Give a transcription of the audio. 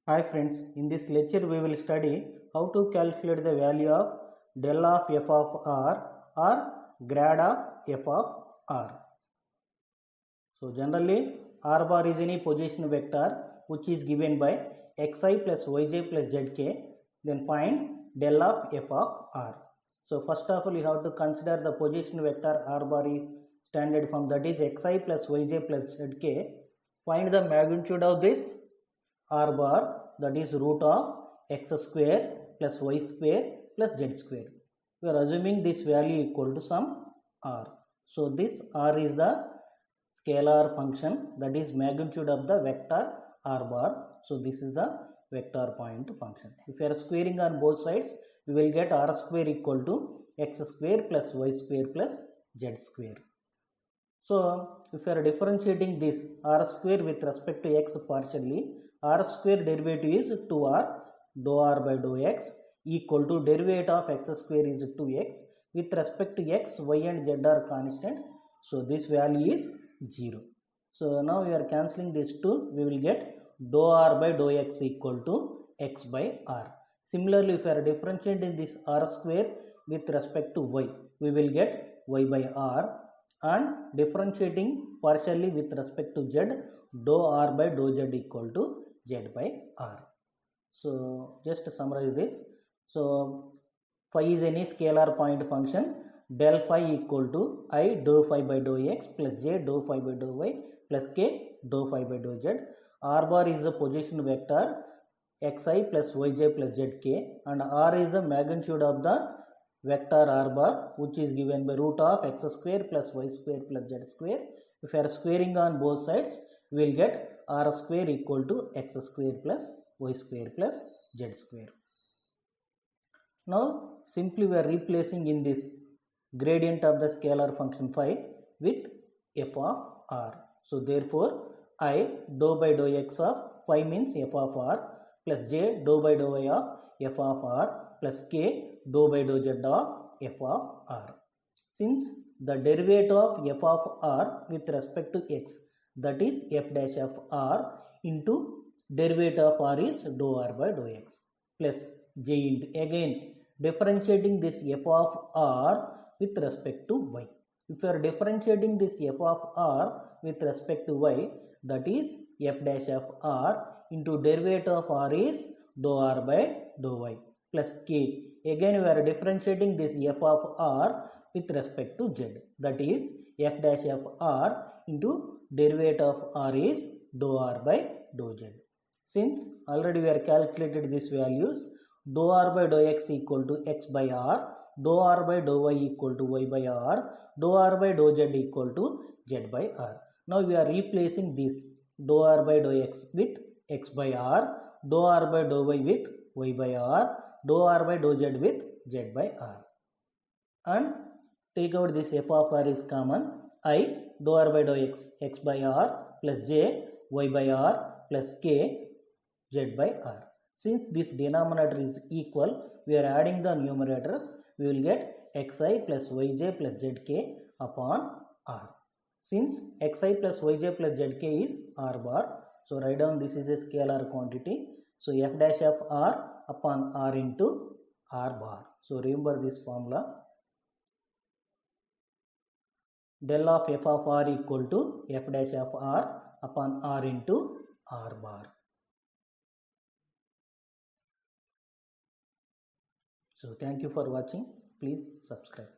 Hi friends, in this lecture we will study how to calculate the value of del of f of r or grad of f of r. So generally r bar is any position vector which is given by xi plus yj plus zk, then find del of f of r. So first of all you have to consider the position vector r bar is standard form, that is xi plus yj plus zk. Find the magnitude of this r bar, that is root of x square plus y square plus z square. We are assuming this value equal to some r. So this r is the scalar function, that is magnitude of the vector r bar. So this is the vector point function. If you are squaring on both sides, we will get r square equal to x square plus y square plus z square. So if you are differentiating this r square with respect to x partially, r square derivative is 2r dou r by dou x equal to derivative of x square is 2x. With respect to x, y and z are constant. So this value is 0. So now we are cancelling this 2. We will get dou r by dou x equal to x by r. Similarly, if we are differentiating this r square with respect to y, we will get y by r, and differentiating partially with respect to z, dou r by dou z equal to z by r. So just to summarize this, so phi is any scalar point function. Del phi equal to I dou phi by dou x plus j dou phi by dou y plus k dou phi by dou z. R bar is the position vector xi plus yj plus zk, and r is the magnitude of the vector r bar, which is given by root of x square plus y square plus z square. If you are squaring on both sides, we will get r square equal to x square plus y square plus z square. Now simply we are replacing in this gradient of the scalar function phi with f of r. So therefore I dou by dou x of phi means f of r plus j dou by dou y of f of r plus k dou by dou z of f of r. Since the derivative of f of r with respect to x, that is f dash of r into derivative of r is dou r by dou x plus j into, again differentiating this f of r with respect to y. If you are differentiating this f of r with respect to y, that is f dash of r into derivative of r is dou r by dou y plus k. Again we are differentiating this f of r with respect to z, that is f dash of r into derivative of r is dou r by dou z. Since already we are calculated these values, dou r by dou x equal to x by r, dou r by dou y equal to y by r, dou r by dou z equal to z by r. Now we are replacing this dou r by dou x with x by r, dou r by dou y with y by r, dou r by dou z with z by r, and take out this f of r is common. I dou r by dou x, x by r plus j y by r plus k z by r. Since this denominator is equal, we are adding the numerators. We will get xi plus yj plus zk upon r. Since xi plus yj plus zk is r bar, so write down this is a scalar quantity. So f dash of r upon r into r bar. So remember this formula. Del of f of r equal to f dash of r upon r into r bar. So thank you for watching. Please subscribe.